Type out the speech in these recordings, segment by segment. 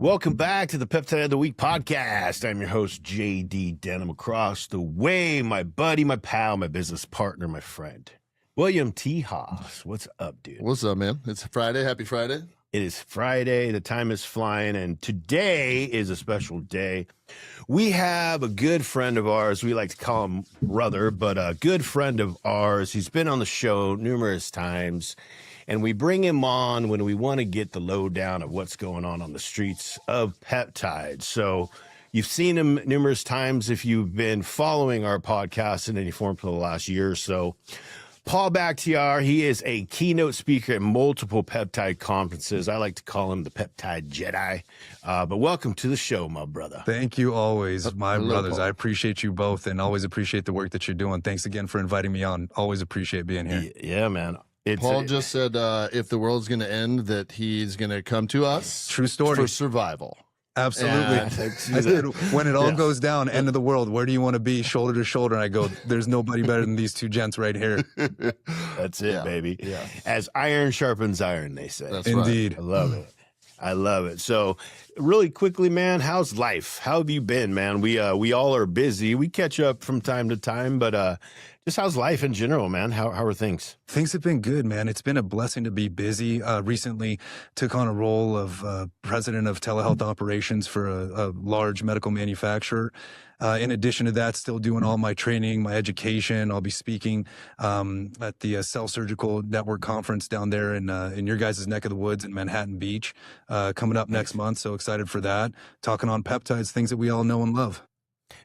Welcome back to the Peptide of the Week podcast. I'm your host, JD Denham. Across the way, my buddy, my pal, my business partner, my friend, William T. Haas. What's up, dude? What's up, man? It's Friday. Happy Friday. It is Friday. The time is flying, and today is a special day. We have a good friend of ours. We like to call him brother, but a good friend of ours. He's been on the show numerous times, and we bring him on when we want to get the lowdown of what's going on the streets of peptides. So you've seen him numerous times if you've been following our podcast in any form for the last year or so. Paul Bakhtiar, he is a keynote speaker at multiple peptide conferences. I like to call him the Peptide Jedi. But welcome to the show, my brother. Thank you always, my brothers. Paul. I appreciate you both and always appreciate the work that you're doing. Thanks again for inviting me on. Always appreciate being here. Yeah, man. Paul just said if the world's going to end, that he's going to come to us. True story. For survival. Absolutely. I said, when it all goes down, end of the world, where do you want to be? Shoulder to shoulder. And I go, there's nobody better than these two gents right here. That's it, baby. Yeah. As iron sharpens iron, they say. That's Indeed. right. I love it. I love it. So really quickly, man, how's life? How have you been, man? We all are busy. We catch up from time to time, but just how's life in general, man? How are things? Things have been good, man. It's been a blessing to be busy. Recently took on a role of president of telehealth operations for a large medical manufacturer. In addition to that, still doing all my training, my education. I'll be speaking at the Cell Surgical Network conference down there in your guys' neck of the woods in Manhattan Beach coming up next month. So excited for that. Talking on peptides, things that we all know and love.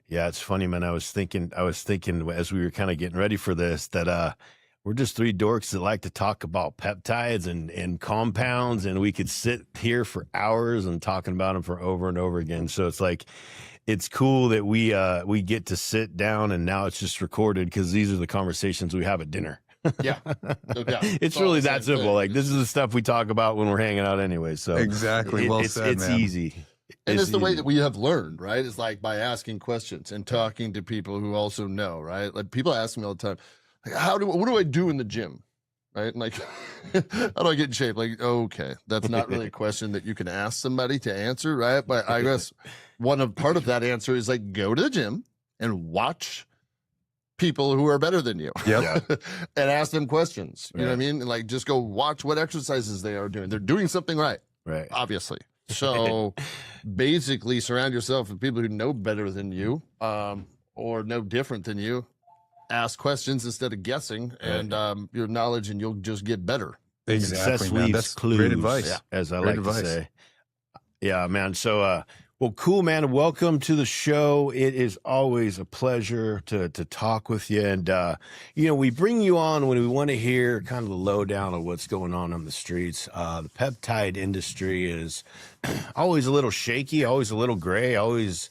Yeah, it's funny, man. I was thinking as we were kind of getting ready for this that we're just three dorks that like to talk about peptides and compounds, and we could sit here for hours and talking about them for over and over again. So it's like, it's cool that we get to sit down, and now it's just recorded because these are the conversations we have at dinner. Yeah. No doubt. It's really that simple. Thing. Like, this is the stuff we talk about when we're hanging out anyway. So Exactly. Well said, it's man. easy. And it's the way easy. that we have learned, right? It's like by asking questions and talking to people who also know, right? Like people ask me all the time, like, what do I do in the gym? Right? And like, how do I get in shape? Like, okay, that's not really a question that you can ask somebody to answer, right? But I guess part of that answer is like, go to the gym and watch people who are better than you. Yep. And ask them questions. You know Right. what I mean? And like, just go watch what exercises they are doing. They're doing something right, Right. obviously. So basically surround yourself with people who know better than you or know different than you. Ask questions instead of guessing, and your knowledge, and you'll just get better. Exactly, Success man. leaves That's clues, great advice. as I Great like advice. to say. Yeah, man. So, well, cool, man. Welcome to the show. It is always a pleasure to talk with you. And, we bring you on when we want to hear kind of the lowdown of what's going on the streets. The peptide industry is always a little shaky, always a little gray, always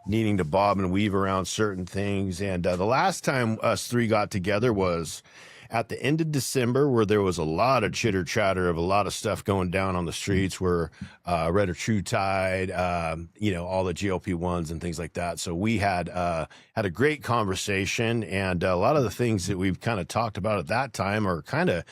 needing to bob and weave around certain things. And the last time us three got together was at the end of December, where there was a lot of chitter chatter of a lot of stuff going down on the streets, where retatrutide, all the GLP-1s and things like that. So we had a great conversation, and a lot of the things that we've kind of talked about at that time are kind of,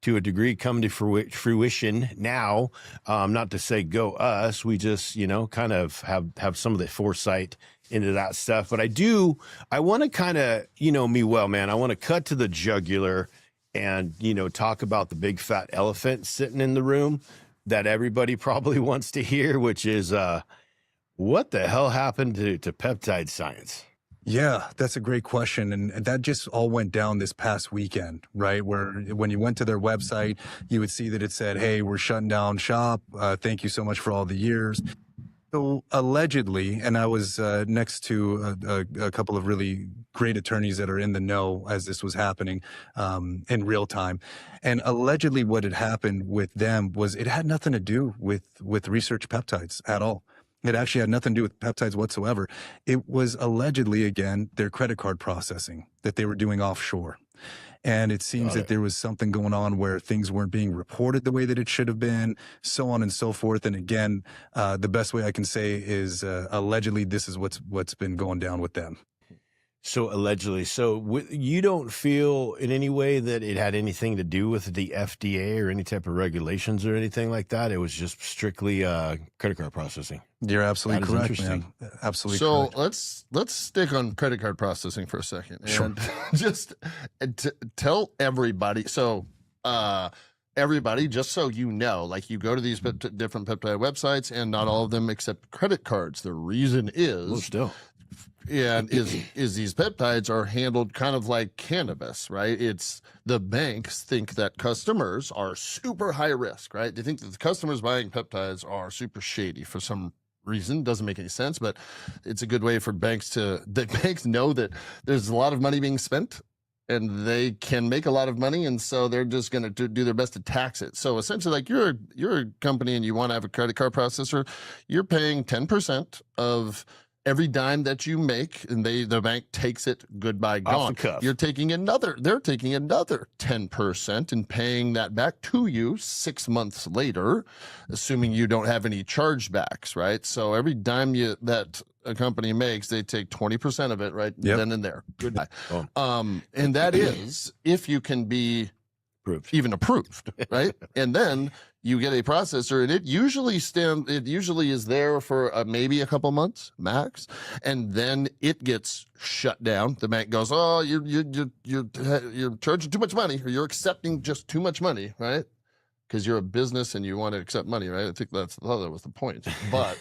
to a degree, come to fruition now. Not to say go us, we just, kind of have some of the foresight into that stuff. But I want to kind of, me well, man, I want to cut to the jugular and, talk about the big fat elephant sitting in the room that everybody probably wants to hear, which is what the hell happened to Peptide Science? Yeah, that's a great question. And that just all went down this past weekend, right? Where when you went to their website, you would see that it said, hey, we're shutting down shop. Thank you so much for all the years. So allegedly, and I was next to a couple of really great attorneys that are in the know as this was happening in real time. And allegedly what had happened with them was it had nothing to do with research peptides at all. It actually had nothing to do with peptides whatsoever. It was allegedly, again, their credit card processing that they were doing offshore. And it seems that there was something going on where things weren't being reported the way that it should have been, so on and so forth. And again, the best way I can say is allegedly this is what's been going down with them. So allegedly, you don't feel in any way that it had anything to do with the FDA or any type of regulations or anything like that? It was just strictly credit card processing. You're absolutely That is correct, man. Absolutely So correct. let's stick on credit card processing for a second Sure. and just tell everybody. So everybody, just so you know, like you go to these different peptide websites, and not all of them accept credit cards. The reason is Well, still. is these peptides are handled kind of like cannabis, right? It's the banks think that customers are super high risk, right? They think that the customers buying peptides are super shady for some reason. Doesn't make any sense, but it's a good way for banks banks know that there's a lot of money being spent and they can make a lot of money, and so they're just going to do their best to tax it. So essentially, like you're a company and you want to have a credit card processor, you're paying 10% of every dime that you make, and the bank takes it, goodbye, gone. Off the cuff. They're taking another 10% and paying that back to you 6 months later, assuming you don't have any chargebacks, right? So every dime that a company makes, they take 20% of it right then and there. Goodbye. And that is if you can be even approved, right? And then you get a processor, and it usually is there for maybe a couple months max, and then it gets shut down. The bank goes, "Oh, you're charging too much money, or you're accepting just too much money, right? Because you're a business and you want to accept money, right? I think that was the point. But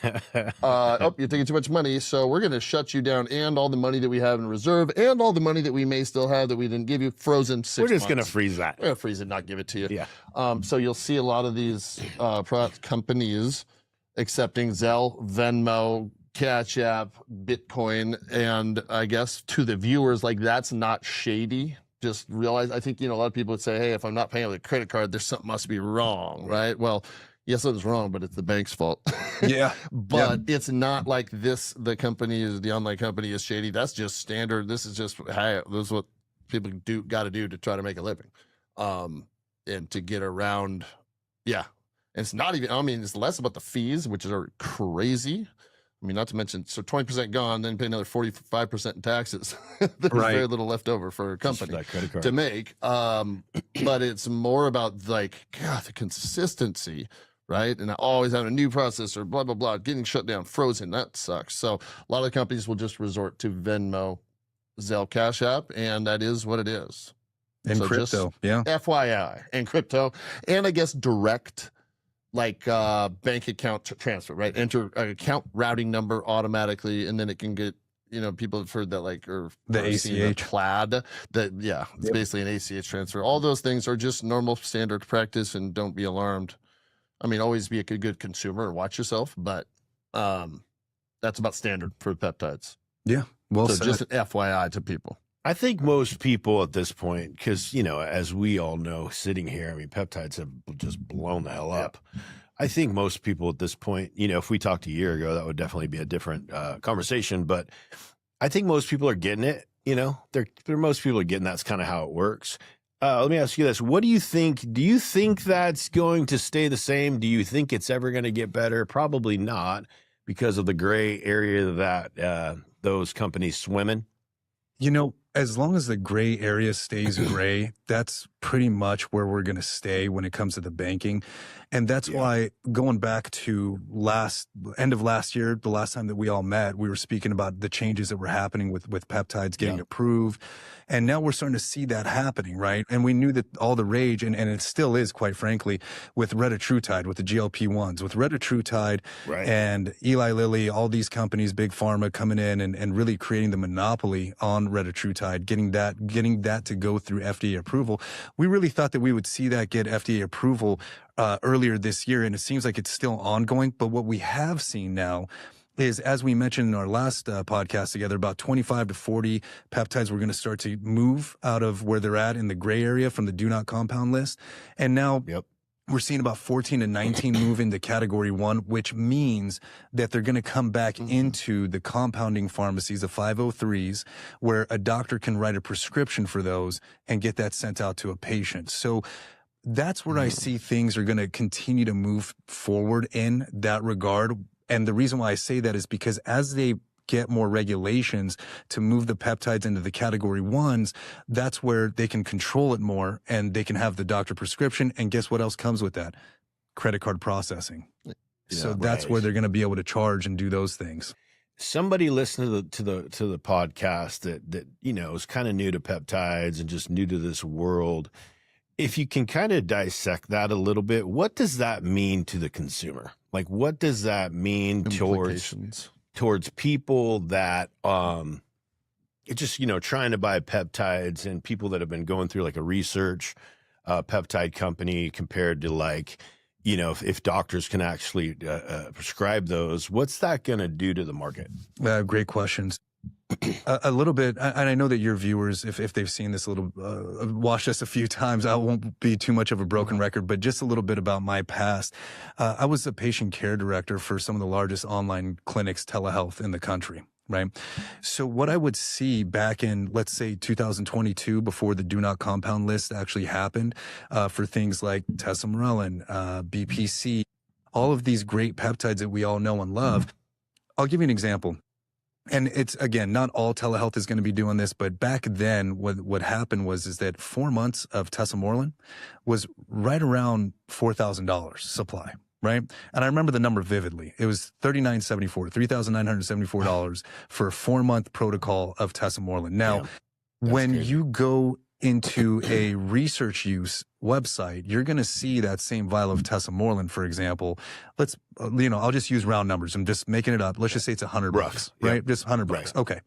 you're taking too much money, so we're going to shut you down, and all the money that we have in reserve, and all the money that we may still have that we didn't give you, frozen 6 months. We're just going to freeze that. We're going to freeze it, not give it to you. Yeah. So you'll see a lot of these companies accepting Zelle, Venmo, Cash App, Bitcoin, and I guess to the viewers, like, that's not shady. Just realize, I think, a lot of people would say, hey, if I'm not paying with a credit card, there's something must be wrong, right? Well, yes, something's wrong, but it's the bank's fault. Yeah. But it's not like this, the online company is shady. That's just standard. This is just, hey, this is what people got to do to try to make a living. And to get around, and it's not even, it's less about the fees, which are crazy. Not to mention, so 20% gone, then pay another 45% in taxes. There's very little left over for a company to make. But it's more about, like, God, the consistency, right? And always having a new processor, blah, blah, blah, getting shut down, frozen. That sucks. So a lot of companies will just resort to Venmo, Zelle, Cash App, and that is what it is. And so crypto, FYI, and crypto, and I guess direct, like bank account transfer, right? Enter account routing number automatically, and then it can get, people have heard that, like, or the ACH, the Plaid, it's basically an ACH transfer. All those things are just normal standard practice, and don't be alarmed. Always be a good consumer and watch yourself, but that's about standard for peptides. Yeah, well said. Just an FYI to people. I think most people at this point, because, as we all know, sitting here, peptides have just blown the hell up. I think most people at this point, if we talked a year ago, that would definitely be a different conversation. But I think most people are getting it. Most people are getting that's kind of how it works. Let me ask you this. What do you think? Do you think that's going to stay the same? Do you think it's ever going to get better? Probably not, because of the gray area that those companies swim in. As long as the gray area stays gray, that's pretty much where we're going to stay when it comes to the banking. And that's why, going back to end of last year, the last time that we all met, we were speaking about the changes that were happening with peptides getting approved. And now we're starting to see that happening, right? And we knew that all the rage, and it still is, quite frankly, with retatrutide, with the GLP-1s, with retatrutide and Eli Lilly, all these companies, big pharma coming in and really creating the monopoly on retatrutide, getting that to go through FDA approval. We really thought that we would see that get FDA approval earlier this year, and it seems like it's still ongoing. But what we have seen now is, as we mentioned in our last podcast together, about 25 to 40 peptides were going to start to move out of where they're at in the gray area from the do not compound list. And now we're seeing about 14 to 19 move into category 1, which means that they're going to come back into the compounding pharmacies, the 503s, where a doctor can write a prescription for those and get that sent out to a patient. So that's where I see things are going to continue to move forward in that regard. And the reason why I say that is because as they get more regulations to move the peptides into the category 1s, that's where they can control it more and they can have the doctor prescription. And guess what else comes with that? Credit card processing. So that's where they're going to be able to charge and do those things. Somebody listening to the podcast that is kind of new to peptides and just new to this world, if you can kind of dissect that a little bit, what does that mean to the consumer? Like, what does that mean towards people that it's just trying to buy peptides, and people that have been going through like a research peptide company compared to like, if doctors can actually prescribe those, what's that going to do to the market? Great questions. A little bit, and I know that your viewers, if they've seen this a little, watched us a few times, I won't be too much of a broken record, but just a little bit about my past. I was a patient care director for some of the largest online clinics, telehealth in the country. Right. So what I would see back in, let's say 2022, before the do not compound list actually happened, for things like tesamorelin, BPC, all of these great peptides that we all know and love. I'll give you an example. And it's, again, not all telehealth is going to be doing this, but back then what happened is that 4 months of tesamorelin was right around $4,000 supply. Right. And I remember the number vividly. It was $3,974, $3,974 for a 4-month protocol of tesamorelin. Now, when you go into a research use website, you're going to see that same vial of tesamorelin, for example. Let's, I'll just use round numbers. I'm just making it up. Let's just say it's $100, right? Just $100. Okay.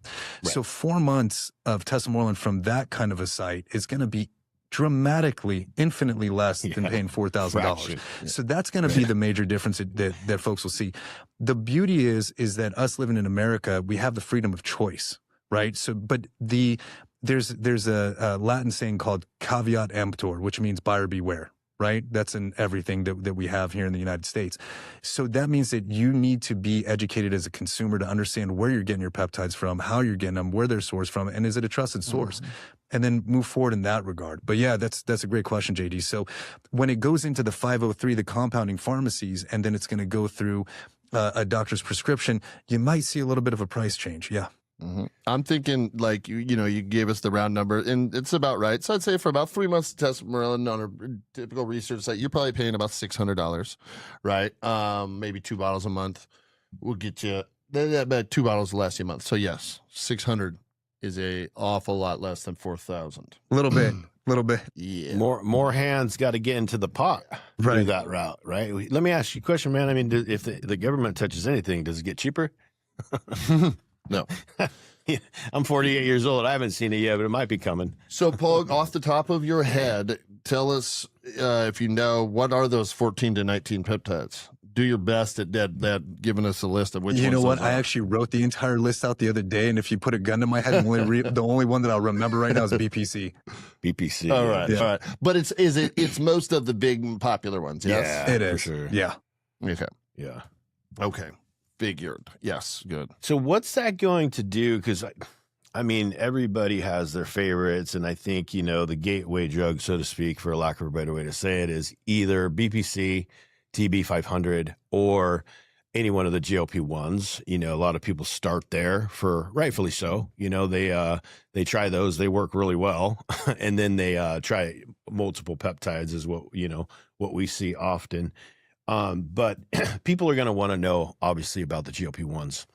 So 4 months of tesamorelin from that kind of a site is going to be dramatically, infinitely less than paying $4,000. So that's going to be the major difference that folks will see. The beauty is that us living in America, we have the freedom of choice, right? So, but there's a Latin saying called caveat emptor, which means buyer beware, right? That's in everything that we have here in the United States. So that means that you need to be educated as a consumer to understand where you're getting your peptides from, how you're getting them, where they're sourced from, and is it a trusted source? And then move forward in that regard. But yeah, that's a great question, JD. So when it goes into the 503, the compounding pharmacies, and then it's going to go through a doctor's prescription, you might see a little bit of a price change. Yeah. I'm thinking like, you gave us the round number and it's about right. So I'd say for about 3 months of tesamorelin on a typical research site, you're probably paying about $600, right? Maybe 2 bottles a month will get you about 2 bottles will last you a month. So yes, 600 is a awful lot less than 4,000. A little bit. Yeah. More hands got to get into the pot through that route, right? Let me ask you a question, man. I mean, if the government touches anything, does it get cheaper? No. I'm 48 years old. I haven't seen it yet, but it might be coming. So, Paul, off the top of your head, tell us if you know, what are those 14 to 19 peptides? Do your best at that giving us a list of which ones. You know what? I actually wrote the entire list out the other day, and if you put a gun to my head, the only one that I'll remember right now is BPC. BPC. All right. Yeah. All right. But it's most of the big popular ones, yes? Yeah, it is. For sure. Yeah. Okay. Yeah. Okay. Figured. Yes. Good. So what's that going to do? Because I mean, everybody has their favorites, and I think, the gateway drug, so to speak, for lack of a better way to say it, is either BPC, TB500, or any one of the GLP-1s. A lot of people start there, for rightfully so. They try those, they work really well, and then they try multiple peptides is what we see often. But people are going to want to know, obviously, about the GLP-1s,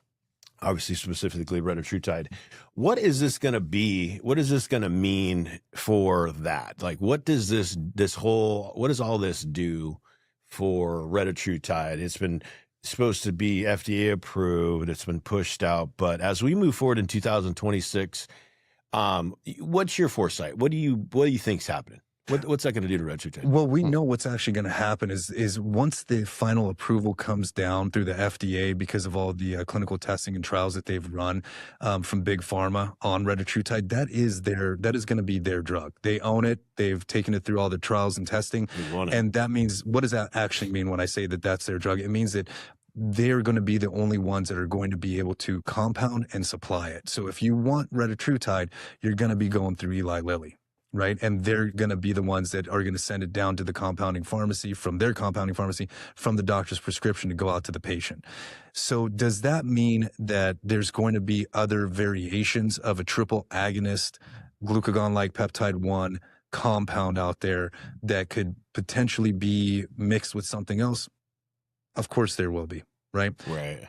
obviously specifically retatrutide. What is this going to be? What is this going to mean for that? Like, what does what does all this do for retatrutide? It's been supposed to be FDA approved. It's been pushed out. But as we move forward in 2026, what's your foresight? What do you think's happening? What's that going to do to retatrutide? Well, we know what's actually going to happen is once the final approval comes down through the FDA because of all the clinical testing and trials that they've run from Big Pharma on retatrutide, that is going to be their drug. They own it. They've taken it through all the trials and testing. And that means, what does that actually mean when I say that that's their drug? It means that they're going to be the only ones that are going to be able to compound and supply it. So if you want retatrutide, you're going to be going through Eli Lilly. right? And they're going to be the ones that are going to send it down to the compounding pharmacy, from their compounding pharmacy, from the doctor's prescription to go out to the patient. So does that mean that there's going to be other variations of a triple agonist glucagon-like peptide 1 compound out there that could potentially be mixed with something else? Of course there will be. Right.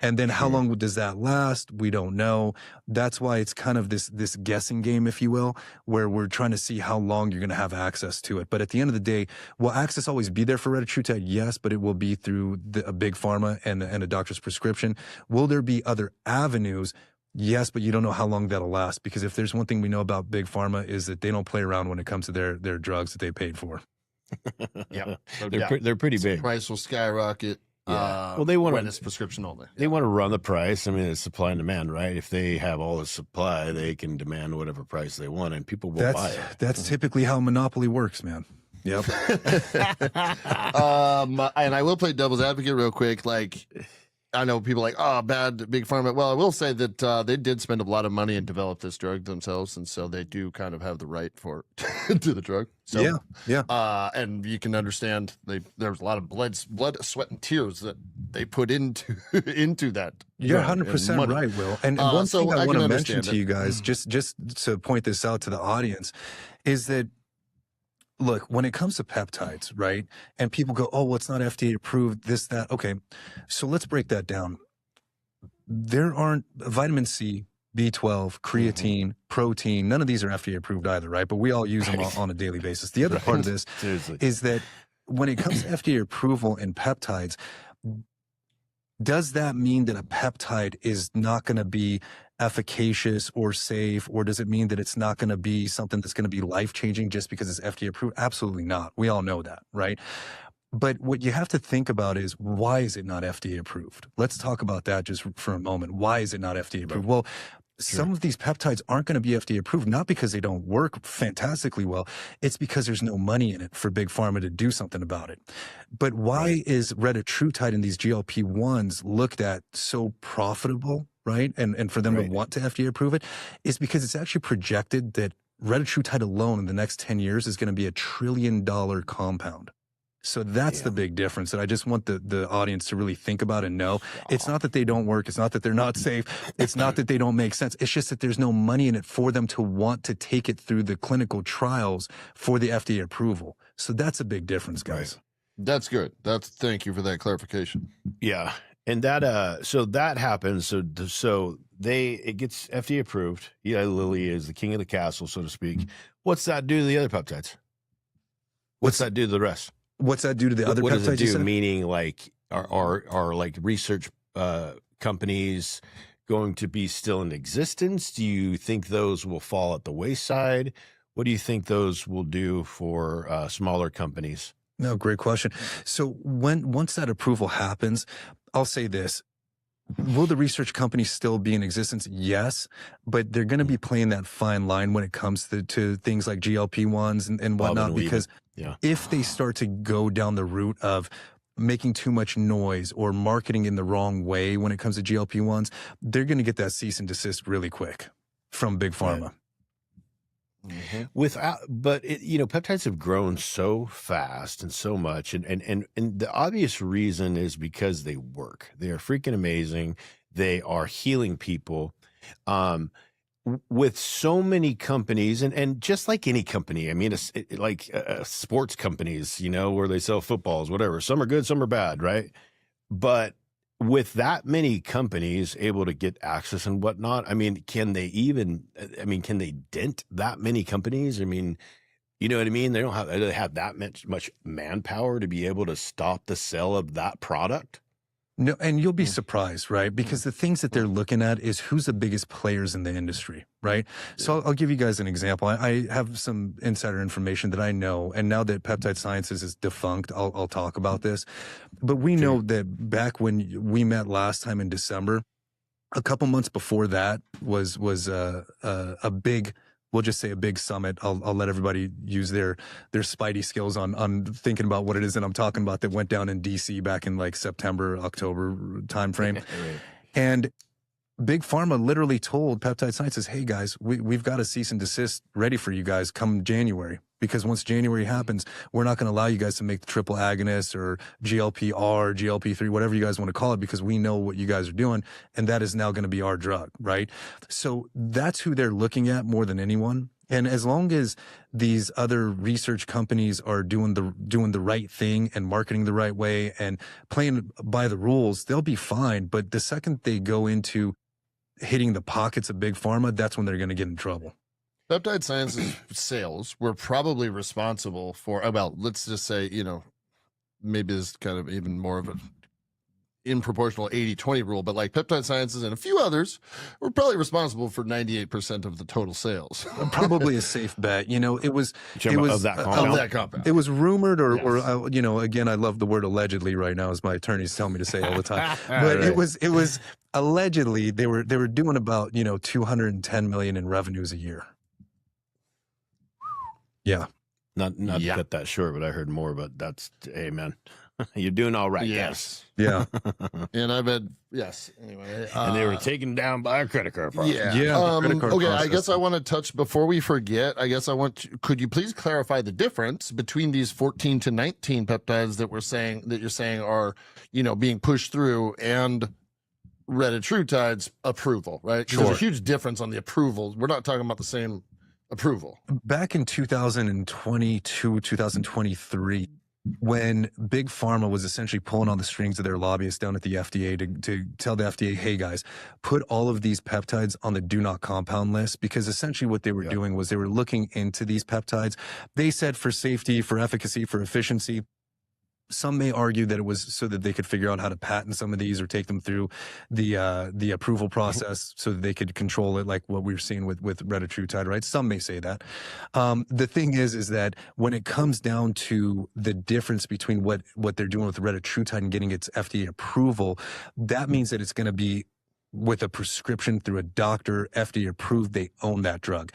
And then how long does that last? We don't know. That's why it's kind of this guessing game, if you will, where we're trying to see how long you're going to have access to it. But at the end of the day, will access always be there for retatrutide? Yes, but it will be through a big pharma and a doctor's prescription. Will there be other avenues? Yes, but you don't know how long that'll last, because if there's one thing we know about big pharma is that they don't play around when it comes to their drugs that they paid for. Yeah. They're pretty big. Price will skyrocket. Well, they want when it's prescription only. They want to run the price. I mean, it's supply and demand, right? If they have all the supply, they can demand whatever price they want, and people will buy it. That's typically how monopoly works, man. Yep. And I will play devil's advocate real quick. Like, I know people are like, oh, bad big pharma. Well, I will say that they did spend a lot of money and develop this drug themselves, and so they do kind of have the right for to the drug. So, yeah. And you can understand there's a lot of blood, sweat, and tears that they put into that. You're 100% right, Will. And one thing I want to mention to you guys, just to point this out to the audience, is that, look, when it comes to peptides, right, and people go, oh, well, it's not FDA approved, this, that. Okay, so let's break that down. There aren't vitamin C, B12, creatine, protein. None of these are FDA approved either, right? But we all use them on a daily basis. The other part of this is that when it comes to FDA approval in peptides, does that mean that a peptide is not going to be efficacious or safe, or does it mean that it's not going to be something that's going to be life-changing just because it's FDA approved? Absolutely not. We all know that, right? But what you have to think about is, why is it not FDA approved? Let's talk about that just for a moment. Why is it not FDA approved? Well, some of these peptides aren't going to be FDA approved, not because they don't work fantastically well. It's because there's no money in it for big pharma to do something about it. But why is retatrutide and these GLP-1s looked at so profitable, right? And for them to want to FDA approve it is because it's actually projected that retatrutide alone in the next 10 years is going to be $1 trillion compound. So that's the big difference that I just want the audience to really think about and know. It's not that they don't work. It's not that they're not safe. It's not that they don't make sense. It's just that there's no money in it for them to want to take it through the clinical trials for the FDA approval. So that's a big difference, guys. That's good. Thank you for that clarification. Yeah. And that, so that happens. So it gets FDA approved. Eli Lilly is the king of the castle, so to speak. What's that do to the other peptides? What's that do to the rest? What's that do to the other peptides? What does it do? Meaning, like, are like research companies going to be still in existence? Do you think those will fall at the wayside? What do you think those will do for smaller companies? No, great question. So once that approval happens, I'll say this. Will the research companies still be in existence? Yes, but they're going to be playing that fine line when it comes to things like GLP-1s and whatnot, because if they start to go down the route of making too much noise or marketing in the wrong way when it comes to GLP-1s, they're going to get that cease and desist really quick from big pharma. But peptides have grown so fast and so much, and the obvious reason is because they work. They are freaking amazing. They are healing people. With so many companies, and just like any company, I mean, like sports companies, where they sell footballs, whatever. Some are good, some are bad, right? But with that many companies able to get access and whatnot, I mean, can they dent that many companies? I mean, you know what I mean? They don't have that much manpower to be able to stop the sale of that product. No, and you'll be surprised, right? Because the things that they're looking at is who's the biggest players in the industry, right? So I'll give you guys an example. I have some insider information that I know, and now that Peptide Sciences is defunct, I'll talk about this. But we know that back when we met last time in December, a couple months before that was a big, we'll just say a big summit. I'll let everybody use their spidey skills on thinking about what it is that I'm talking about, that went down in DC back in like September, October timeframe. And Big Pharma literally told Peptide Sciences, hey guys, we've got a cease and desist ready for you guys come January. Because once January happens, we're not going to allow you guys to make the triple agonist or GLP-R, GLP-3, whatever you guys want to call it, because we know what you guys are doing, and that is now going to be our drug, right? So that's who they're looking at more than anyone. And as long as these other research companies are doing the right thing and marketing the right way and playing by the rules, they'll be fine. But the second they go into hitting the pockets of Big Pharma, that's when they're going to get in trouble. Peptide Sciences sales were probably responsible for, well, let's just say, maybe it's kind of even more of an in proportional 80-20 rule, but like Peptide Sciences and a few others were probably responsible for 98% of the total sales. Probably a safe bet. It was of that compound. It was rumored or again, I love the word allegedly right now, as my attorneys tell me to say all the time. But right. it was allegedly they were doing about, 210 million in revenues a year. Yeah. Not to cut that short, but I heard more, but that's, hey man, you're doing all right. Yes. Yeah. And I bet, yes. Anyway. And they were taken down by a credit card process. Yeah. Okay. I guess I want to touch, before we forget, could you please clarify the difference between these 14 to 19 peptides that you're saying are, being pushed through, and retatrutide's approval, right? Sure. There's a huge difference on the approvals. We're not talking about the same approval. Back in 2022, 2023, when Big Pharma was essentially pulling on the strings of their lobbyists down at the FDA to tell the FDA, hey guys, put all of these peptides on the do not compound list, because essentially what they were doing was they were looking into these peptides. They said for safety, for efficacy, for efficiency. Some may argue that it was so that they could figure out how to patent some of these or take them through the approval process so that they could control it, like what we're seeing with retatrutide, right? Some may say that. The thing is that when it comes down to the difference between what they're doing with retatrutide and getting its FDA approval, that means that it's going to be with a prescription through a doctor, FDA approved, they own that drug.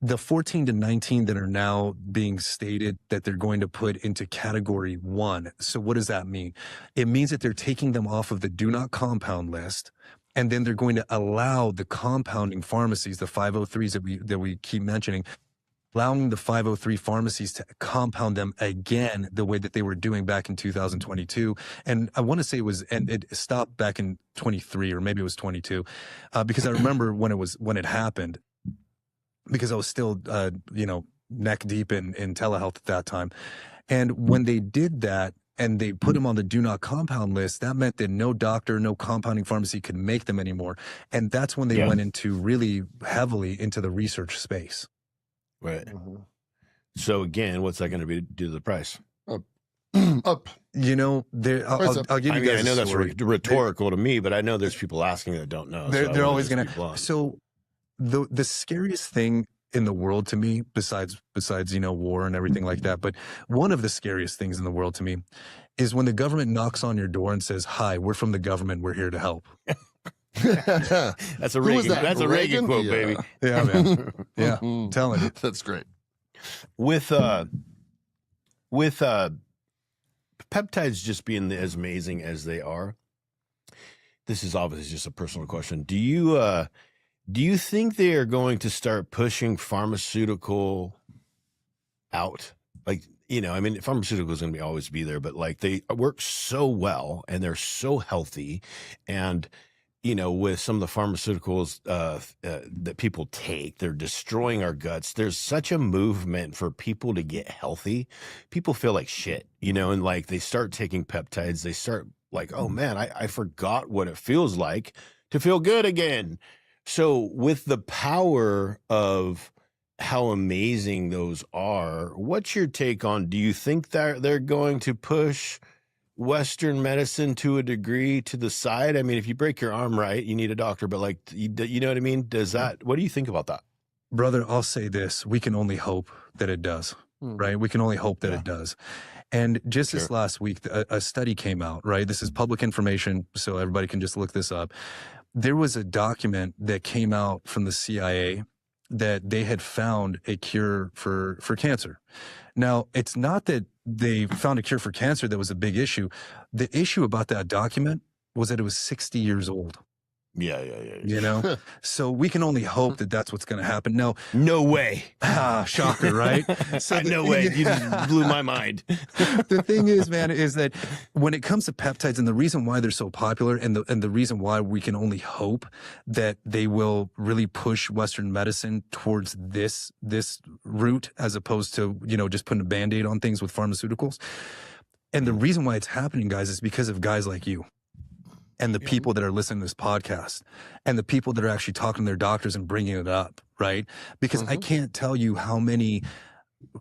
The 14 to 19 that are now being stated that they're going to put into category 1. So what does that mean? It means that they're taking them off of the do not compound list, and then they're going to allow the compounding pharmacies, the 503s that we keep mentioning, allowing the 503 pharmacies to compound them again the way that they were doing back in 2022. And I want to say it stopped back in 23, or maybe it was 22, because I remember when it happened, because I was still, neck deep in telehealth at that time. And when they did that and they put them on the do not compound list, that meant that no doctor, no compounding pharmacy could make them anymore. And that's when they went into really heavily into the research space. Right. So again, what's that going to do to the price? Up. I'll give you guys I know a that's story. rhetorical to me, but I know there's people asking that don't know. They're always going to. So the scariest thing in the world to me, besides war and everything like that, but one of the scariest things in the world to me is when the government knocks on your door and says, "Hi, we're from the government. We're here to help." That's a Reagan quote, baby. Yeah, man. Yeah, I'm telling you. That's great. With peptides just being as amazing as they are, this is obviously just a personal question. Do you think they are going to start pushing pharmaceutical out? Like, pharmaceutical is going to always be there, but like they work so well and they're so healthy, and with some of the pharmaceuticals that people take, they're destroying our guts. There's such a movement for people to get healthy. People feel like shit, and like they start taking peptides. They start like, oh man, I forgot what it feels like to feel good again. So with the power of how amazing those are, what's your take on, do you think that they're going to push Western medicine to a degree to the side? I mean, if you break your arm, right, you need a doctor, but like, you know what I mean? What do you think about that? Brother, I'll say this. We can only hope that it does, right? We can only hope that it does. And just this last week, a study came out, right? This is public information, so everybody can just look this up. There was a document that came out from the CIA that they had found a cure for cancer. Now, it's not that they found a cure for cancer that was a big issue. The issue about that document was that it was 60 years old. You know, so we can only hope that that's what's going to happen. No way. Shocker, right? So no way. You just blew my mind. The thing is, man, is that when it comes to peptides, and the reason why they're so popular, and the reason why we can only hope that they will really push Western medicine towards this route, as opposed to, you know, just putting a Band-Aid on things with pharmaceuticals. And the reason why it's happening, guys, is because of guys like you. And the people that are listening to this podcast, and the people that are actually talking to their doctors and bringing it up, right? Because I can't tell you how many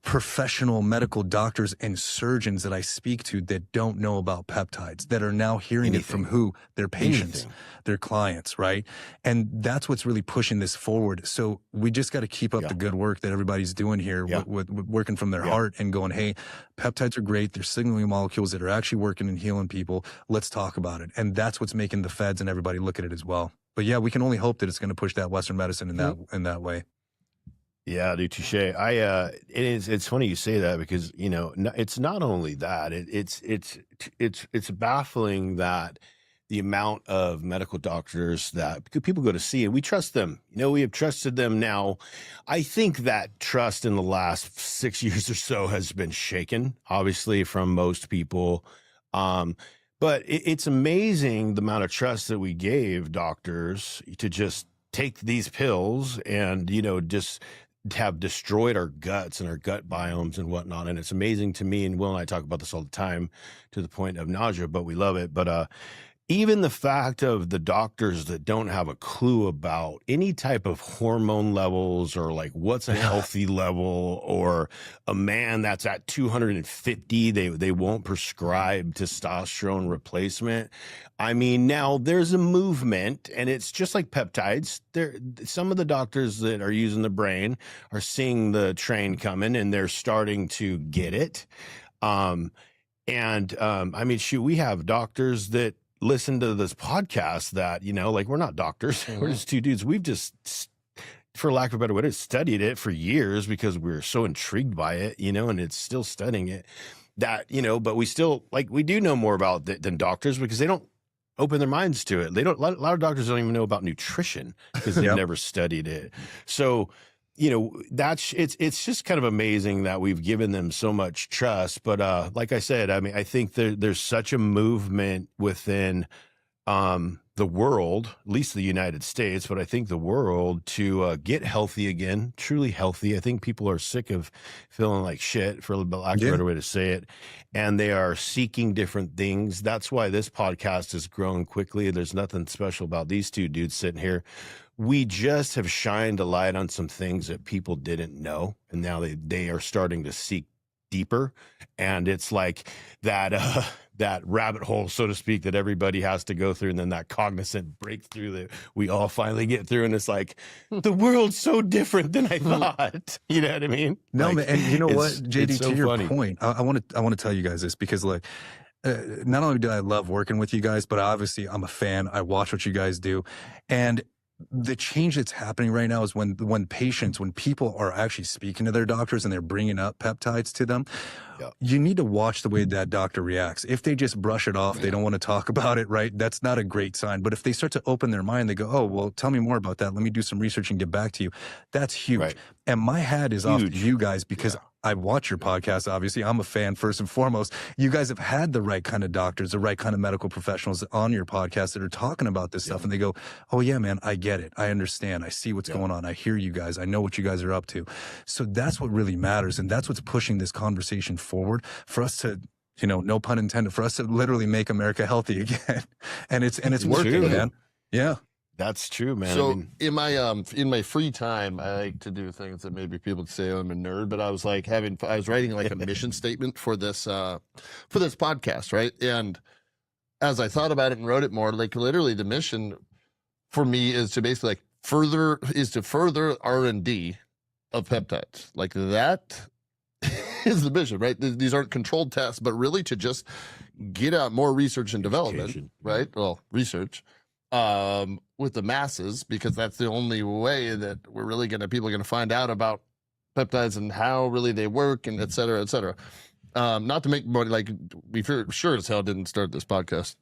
professional medical doctors and surgeons that I speak to that don't know about peptides, that are now hearing it from who? Their patients, their clients, right? And that's what's really pushing this forward. So we just got to keep up the good work that everybody's doing here with working from their heart and going, hey, peptides are great. They're signaling molecules that are actually working and healing people. Let's talk about it. And that's what's making the feds and everybody look at it as well. But yeah, we can only hope that it's going to push that Western medicine in that way. Yeah, dude, touche. It's funny you say that, because, you know, it's not only that, it's baffling that the amount of medical doctors that people go to see, and we trust them. You know, we have trusted them now. I think that trust in the last 6 years or so has been shaken, obviously, from most people. But it's amazing the amount of trust that we gave doctors to just take these pills and, you know, just have destroyed our guts and our gut biomes and whatnot. And it's amazing to me, and Will and I talk about this all the time to the point of nausea, but we love it. But even the fact of the doctors that don't have a clue about any type of hormone levels, or like what's a healthy level, or a man that's at 250, they won't prescribe testosterone replacement. I mean, now there's a movement, and it's just like peptides. Some of the doctors that are using the brain are seeing the train coming, and they're starting to get it. I mean, shoot, we have doctors that listen to this podcast that, you know, like, we're not doctors. We're just two dudes. We've just, for lack of a better way, studied it for years because we're so intrigued by it, you know, and it's still studying it, that, you know, but we still, like, we do know more about it than doctors, because they don't open their minds to it. They don't, a lot of doctors don't even know about nutrition because they've never studied it. So, you know, it's just kind of amazing that we've given them so much trust. But like I said, I mean, I think there's such a movement within the world, at least the United States, but I think the world, to get healthy again, truly healthy. I think people are sick of feeling like shit, for a lack of a better way to say it, and they are seeking different things. That's why this podcast has grown quickly. There's nothing special about these two dudes sitting here. We just have shined a light on some things that people didn't know, and now they are starting to seek deeper. And it's like that rabbit hole, so to speak, that everybody has to go through, and then that cognizant breakthrough that we all finally get through, and it's like, the world's so different than I thought. You know what I mean? No, like, man, and you know what, JD, so to your funny. point, I want to tell you guys this, because, like, not only do I love working with you guys, but obviously I'm a fan. I watch what you guys do, and the change that's happening right now is when people are actually speaking to their doctors and they're bringing up peptides to them, you need to watch the way that doctor reacts. If they just brush it off, they don't want to talk about it, right? That's not a great sign. But if they start to open their mind, they go, oh, well, tell me more about that. Let me do some research and get back to you. That's huge. Right. And my hat is off to you guys, because I watch your podcast. Obviously, I'm a fan first and foremost. You guys have had the right kind of doctors, the right kind of medical professionals on your podcast that are talking about this stuff. And they go, oh yeah, man, I get it. I understand. I see what's going on. I hear you guys. I know what you guys are up to. So that's what really matters. And that's what's pushing this conversation forward for us to, you know, no pun intended, for us to literally make America healthy again. and it's working, man. Yeah. That's true, man. So I mean, in my free time, I like to do things that maybe people could say I'm a nerd, but I was like I was writing like a mission statement for this podcast, right? And as I thought about it and wrote it more, like, literally the mission for me is to basically further R&D of peptides. Like, that is the mission, right? These aren't controlled tests, but really to just get out more research and development, right? Well, research with the masses, because that's the only way that people are going to find out about peptides and how really they work, and et cetera, et cetera. Not to make money, like, we sure as hell didn't start this podcast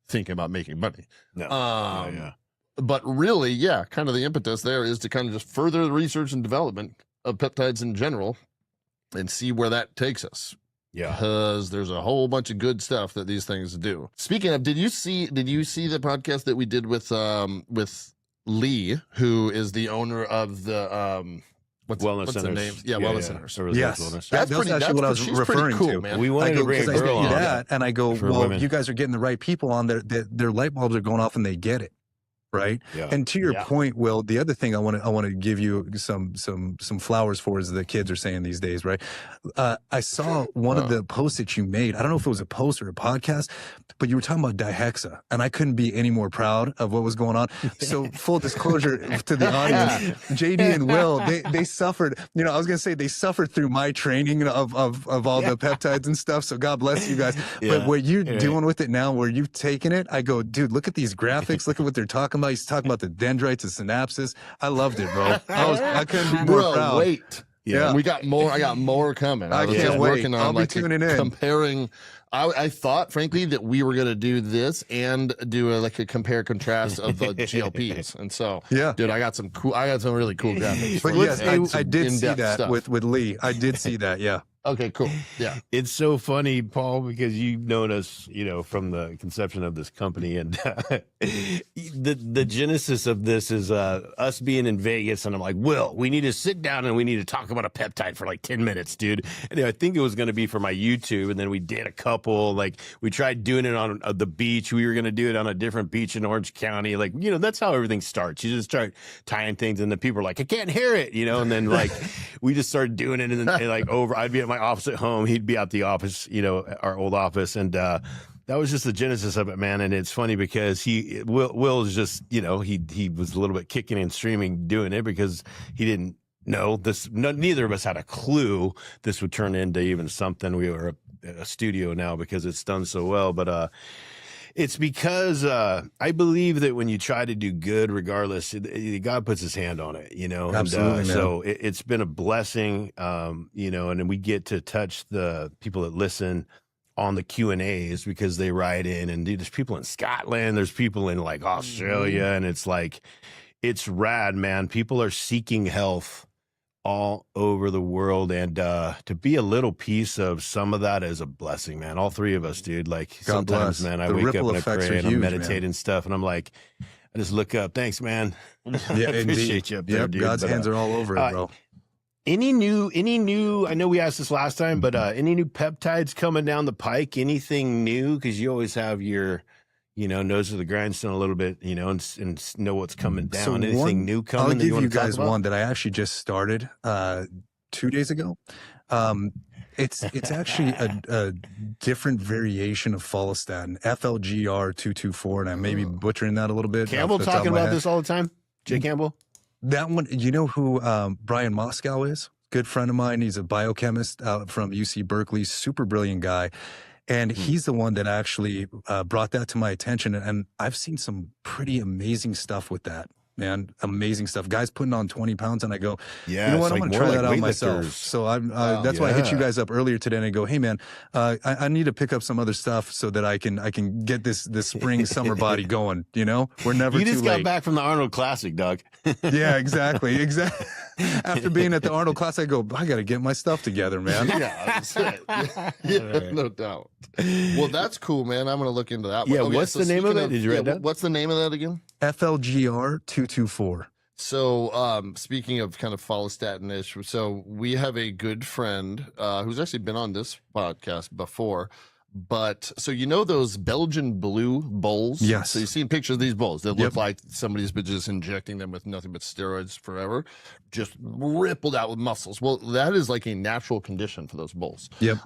thinking about making money. No. But really, yeah, kind of the impetus there is to kind of just further the research and development of peptides in general and see where that takes us. Yeah. Because there's a whole bunch of good stuff that these things do. Speaking of, did you see the podcast that we did with Lee, who is the owner of the what's the name? Yeah, Wellness Centers. Yes, That's that was actually what I was referring cool, to. Man. We wanted to bring a girl on that, and I go, well, women. you guys are getting the right people on there. Their light bulbs are going off, and they get it. Right. Yeah. And to your point, Will, the other thing I want to give you some flowers for, as the kids are saying these days, right? I saw one of the posts that you made. I don't know if it was a post or a podcast, but you were talking about dihexa, and I couldn't be any more proud of what was going on. So full disclosure to the audience, JD and Will, they suffered, I was going to say they suffered through my training of all the peptides and stuff. So God bless you guys. But what you're doing with it now, where you've taken it, I go, dude, look at these graphics. Look at what they're talking about. He's talking about the dendrites and synapses. I loved it, bro. I couldn't be more proud. Wait. Yeah. I got more coming. I can't wait. Working on I'll be tuning in. Comparing. I thought, frankly, that we were going to do this and do a compare contrast of the GLPs. And so, dude, I got some really cool graphics. But yes, I did see that with Lee. I did see that. Yeah. Okay, cool. Yeah. It's so funny, Paul, because you've known us, from the conception of this company, and the genesis of this is us being in Vegas, and I'm like, Will, we need to sit down and we need to talk about a peptide for like 10 minutes, dude. And I think it was going to be for my YouTube, and then we did a couple, we tried doing it on the beach. We were going to do it on a different beach in Orange County. That's how everything starts. You just start tying things, and the people are like, I can't hear it, and then we just started doing it, and then I'd be at my office at home, he'd be at the office, our old office, and that was just the genesis of it, man. And it's funny because Will is just, he was a little bit kicking and streaming doing it because he didn't know this. Neither of us had a clue this would turn into even something. We were a studio now because it's done so well, but it's because I believe that when you try to do good, regardless, God puts his hand on it, Absolutely, and so it's been a blessing, and then we get to touch the people that listen on the Q&As because they write in, and there's people in Scotland, there's people in Australia, and it's rad, man. People are seeking health all over the world, and to be a little piece of some of that is a blessing, man. All three of us, dude. Sometimes, man, I wake up and I pray and I meditate and stuff, and I'm like, I just look up. Thanks, man. Yeah, I appreciate you up there, dude. God's hands are all over it, bro. Any new, I know we asked this last time, but any new peptides coming down the pike? Anything new? Because you always have your nose to the grindstone a little bit, and know what's coming down. So anything new coming? I'll give you guys about? one that I actually just started 2 days ago. It's actually a different variation of follistatin, FLGR 224, and I may be butchering that a little bit. Campbell talking about this all the time. Jay Campbell. That one, you know who Brian Moscow is? Good friend of mine. He's a biochemist out from UC Berkeley, super brilliant guy. And he's the one that actually brought that to my attention. And I've seen some pretty amazing stuff with that, man. Amazing stuff. Guys putting on 20 pounds, and I go, you know what? I'm going to try that out myself. So that's why I hit you guys up earlier today, and I go, hey, man, I need to pick up some other stuff so that I can get this spring summer body going. We're never too late. You just got back from the Arnold Classic, Doug. Yeah, exactly. After being at the Arnold Classic, I go, I got to get my stuff together, man. Yeah, that's it. Yeah, no doubt. Well, that's cool, man. I'm going to look into that. Yeah, what's the name of it? Did you write that? What's the name of that again? FLGR 224. So, speaking of kind of follistatin-ish, so we have a good friend who's actually been on this podcast before. But so those Belgian blue bowls? Yes. So you've seen pictures of these bowls that look like somebody's been just injecting them with nothing but steroids forever, just rippled out with muscles. Well, that is like a natural condition for those bowls. Yep.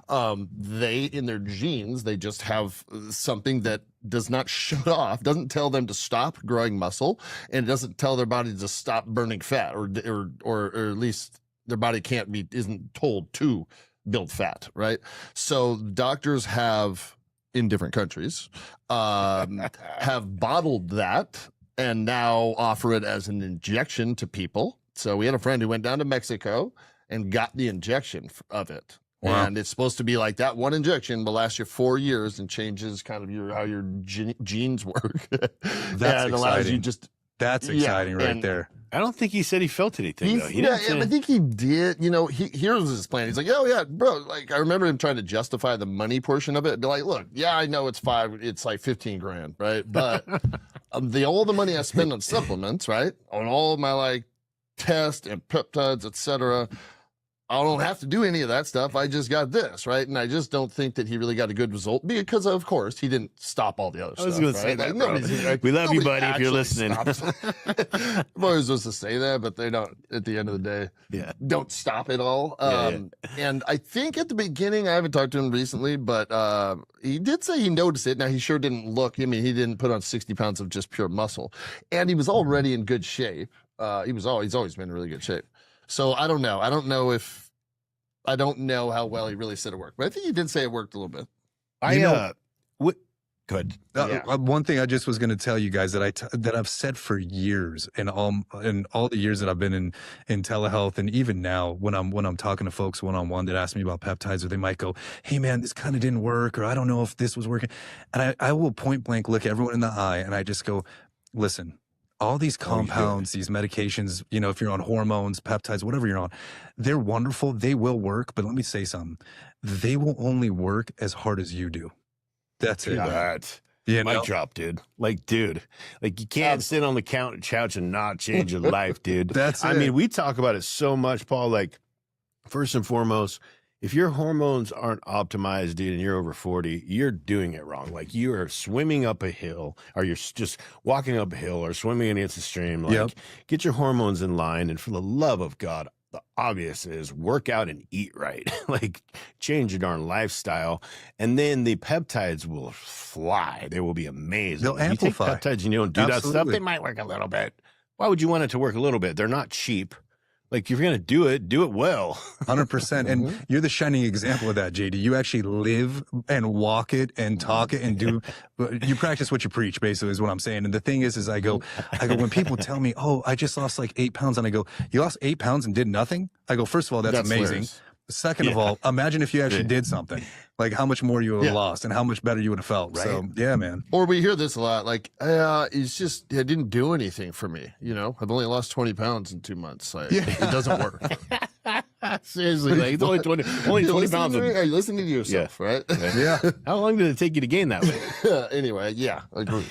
They, in their genes, they just have something that does not shut off, doesn't tell them to stop growing muscle, and it doesn't tell their body to stop burning fat, or at least their body isn't told to build fat, right? So doctors have, in different countries, have bottled that and now offer it as an injection to people. So we had a friend who went down to Mexico and got the injection of it. Wow. And it's supposed to be like that one injection will last you 4 years and changes kind of how your genes work. That's and allows you just That's exciting right there. I don't think he said he felt anything, though. I think he did. You know, here's his plan. He's like, oh, yeah, bro. Like, I remember him trying to justify the money portion of it. Be like, look, yeah, I know it's like 15 grand, right? But all the money I spend on supplements, right? On all of my, like, tests and peptides, et cetera, I don't have to do any of that stuff. I just got this, right? And I just don't think that he really got a good result because, of course, he didn't stop all the other stuff. I was going to say that, bro. We love you, buddy, if you're listening. I'm always supposed to say that, but they don't, at the end of the day, don't stop it all. And I think at the beginning, I haven't talked to him recently, but he did say he noticed it. Now, he sure didn't look. I mean, he didn't put on 60 pounds of just pure muscle. And he was already in good shape. He's always been in really good shape. So I don't know. I don't know how well he really said it worked, but I think he did say it worked a little bit. Good. One thing I just was going to tell you guys that I've said for years, and all the years that I've been in telehealth, and even now when I'm talking to folks one-on-one that ask me about peptides, or they might go, "Hey man, this kind of didn't work," or "I don't know if this was working," and I will point blank look everyone in the eye, and I just go, "Listen. All these compounds, these medications, you know, if you're on hormones, peptides, whatever you're on, they're wonderful. They will work. But let me say something. They will only work as hard as you do. That's it. Mic drop, dude. Like you can't sit on the couch and not change your life, dude. I mean, we talk about it so much, Paul. Like, first and foremost, if your hormones aren't optimized, dude, and you're over 40, you're doing it wrong. Like, you are swimming up a hill, or you're just walking up a hill or swimming against a stream. Like, get your hormones in line. And for the love of God, the obvious is work out and eat right. Like, change your darn lifestyle. And then the peptides will fly. They will be amazing. They'll amplify. You take peptides and you don't do that stuff, they might work a little bit. Why would you want it to work a little bit? They're not cheap. Like, if you're going to do it well. 100%. And you're the shining example of that, JD. You actually live and walk it and talk it and do, you practice what you preach, basically, is what I'm saying. And the thing is I go, when people tell me, "Oh, I just lost like 8 pounds," and I go, "You lost 8 pounds and did nothing?" I go, first of all, that's amazing. Hilarious. Second of all, imagine if you actually did something, like how much more you would have lost and how much better you would have felt. Right. So, yeah, man. Or we hear this a lot, like, it's just, it didn't do anything for me. You know, I've only lost 20 pounds in 2 months. Like, it doesn't work. Seriously, like, it's only 20 pounds. Are you listening to yourself, right? Yeah. How long did it take you to gain that weight? Anyway, agreed.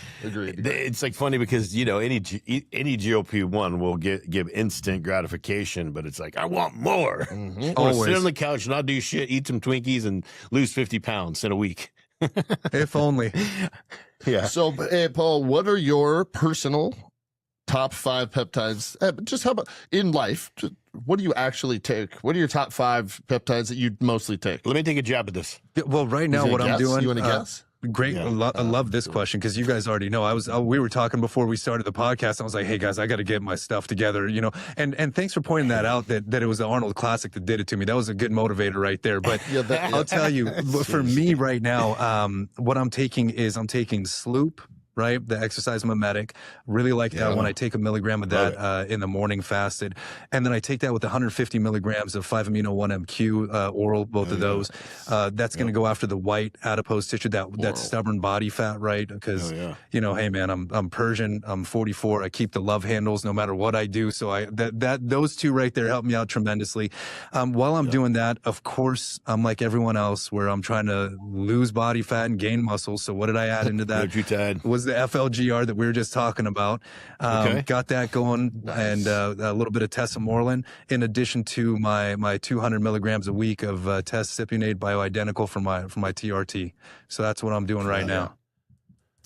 It's like funny because, you know, any GLP-1 will give instant gratification, but it's like, I want more. I want to sit on the couch, not do shit, eat some Twinkies, and lose 50 pounds in a week. If only. Yeah. So, hey, Paul, what are your personal top 5 peptides? Just how about in life? What do you actually take? What are your top 5 peptides that you mostly take? Let me take a jab at this. Well, right now, what I'm doing. You want to guess? Great. I love this question because you guys already know. We were talking before we started the podcast. I was like, "Hey guys, I got to get my stuff together," you know. And thanks for pointing that out. That it was the Arnold Classic that did it to me. That was a good motivator right there. But I'll tell you, for me right now, what I'm taking Sloop. Right, the exercise mimetic. Really like that when I take 1 milligram of that in the morning fasted, and then I take that with 150 milligrams of 5-amino-1-MQ oral. Both of those. That's going to go after the white adipose tissue, that stubborn body fat, right? Because you know, hey man, I'm Persian. I'm 44. I keep the love handles no matter what I do. So those two right there help me out tremendously. While I'm doing that, of course, I'm like everyone else, where I'm trying to lose body fat and gain muscle. So what did I add into that? Was the FLGR that we were just talking about. Got that going, and a little bit of tesamorelin, in addition to my 200 milligrams a week of test-cypionate bioidentical for my TRT. So that's what I'm doing right now.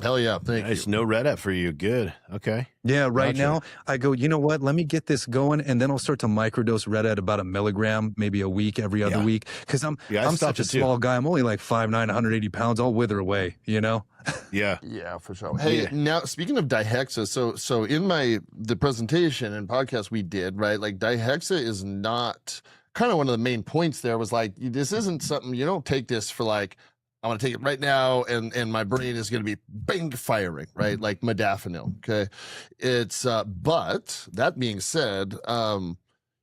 Hell yeah, thank you. No red up for you. Good. Okay. Yeah, right now I go, you know what? Let me get this going, and then I'll start to microdose red at about 1 milligram, maybe a week, every other week. Because I'm such a small guy. I'm only like 5'9", 180 pounds. I'll wither away, you know? Yeah, for sure. Hey, now speaking of dihexa, so in the presentation and podcast we did, right? Like, dihexa is not, kind of one of the main points there was like, this isn't something, you don't take this for like, I want to take it right now, and my brain is going to be bang firing, right? Like modafinil. Okay, it's but that being said, I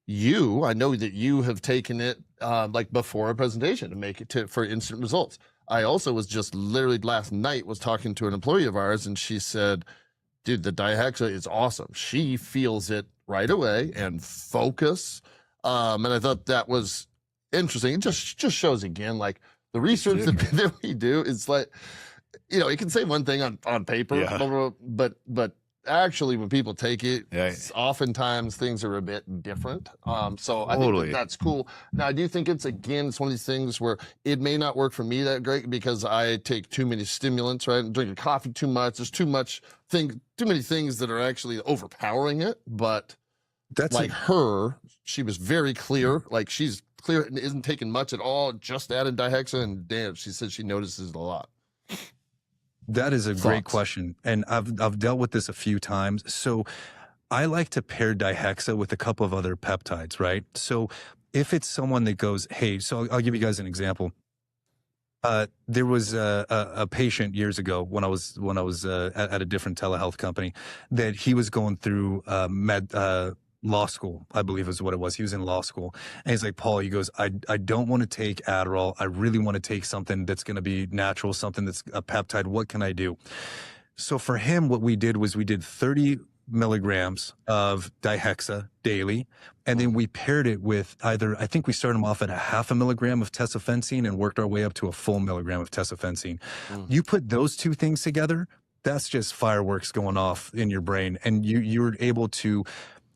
know that you have taken it like before a presentation to make it for instant results. I also was just literally last night was talking to an employee of ours, and she said, dude, the dihexa is awesome. She feels it right away and focus. And I thought that was interesting. It just shows again, like the research that we do is like, it can say one thing on paper, Yeah. blah, blah, blah, but actually when people take it, Yeah. oftentimes things are a bit different. So I think Totally. that's cool. Now I do think it's one of these things where it may not work for me that great because I take too many stimulants, right? I'm drinking coffee too much. There's too many things that are actually overpowering it. But That's like her, she was very clear. Like she's clear and isn't taking much at all, just added dihexa, and damn, she said she notices it a lot. That is a great Thoughts? question. And I've dealt with this a few times. So I like to pair dihexa with a couple of other peptides, right? So if it's someone that goes, hey, so I'll give you guys an example. There was a patient years ago when I was at a different telehealth company that he was going through law school, I believe is what it was. He was in law school. And he's like, Paul, he goes, I don't want to take Adderall. I really want to take something that's going to be natural, something that's a peptide. What can I do? So for him, what we did was we did 30 milligrams of dihexa daily. And then we paired it with I think we started him off at a 0.5 milligram of tesofensine and worked our way up to a full milligram of tesofensine. You put those two things together, that's just fireworks going off in your brain. And you're able to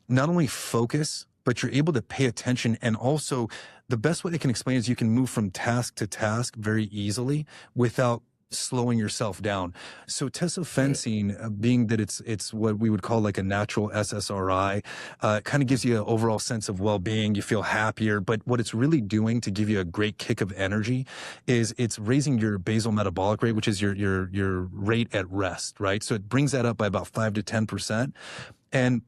not only focus, but you're able to pay attention. And also the best way I can explain is you can move from task to task very easily without slowing yourself down. So tesofensine, being that it's what we would call like a natural SSRI, kind of gives you an overall sense of well-being. You feel happier, but what it's really doing to give you a great kick of energy is it's raising your basal metabolic rate, which is your rate at rest, right? So it brings that up by about 5 to 10%. And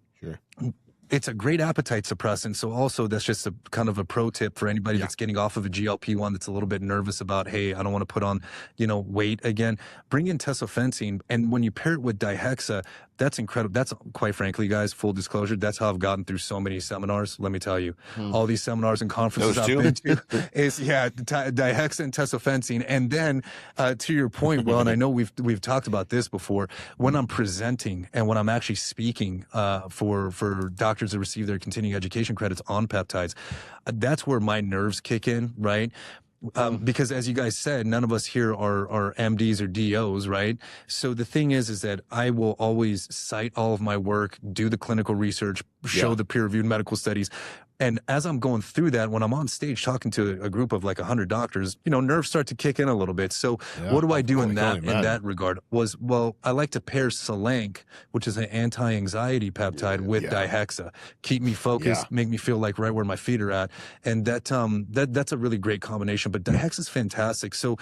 it's a great appetite suppressant. So also that's just a kind of a pro tip for anybody that's getting off of a GLP-1 that's a little bit nervous about, hey, I don't want to put on, weight again. Bring in tesofensine. And when you pair it with dihexa, that's incredible. That's quite frankly, guys, full disclosure, that's how I've gotten through so many seminars. Let me tell you, all these seminars and conferences I've been to is dihexa and tesofensine. And then to your point, well, and I know we've talked about this before, when I'm presenting and when I'm actually speaking for doctors that receive their continuing education credits on peptides, that's where my nerves kick in, right? Because as you guys said, none of us here are MDs or DOs, right? So the thing is that I will always cite all of my work, do the clinical research, show the peer-reviewed medical studies. And as I'm going through that, when I'm on stage talking to a group of like 100 doctors, nerves start to kick in a little bit. So what do I do in that regard? I like to pair Selenk, which is an anti-anxiety peptide, with dihexa. Keep me focused, make me feel like right where my feet are at. And that's a really great combination. But dihexa is fantastic. So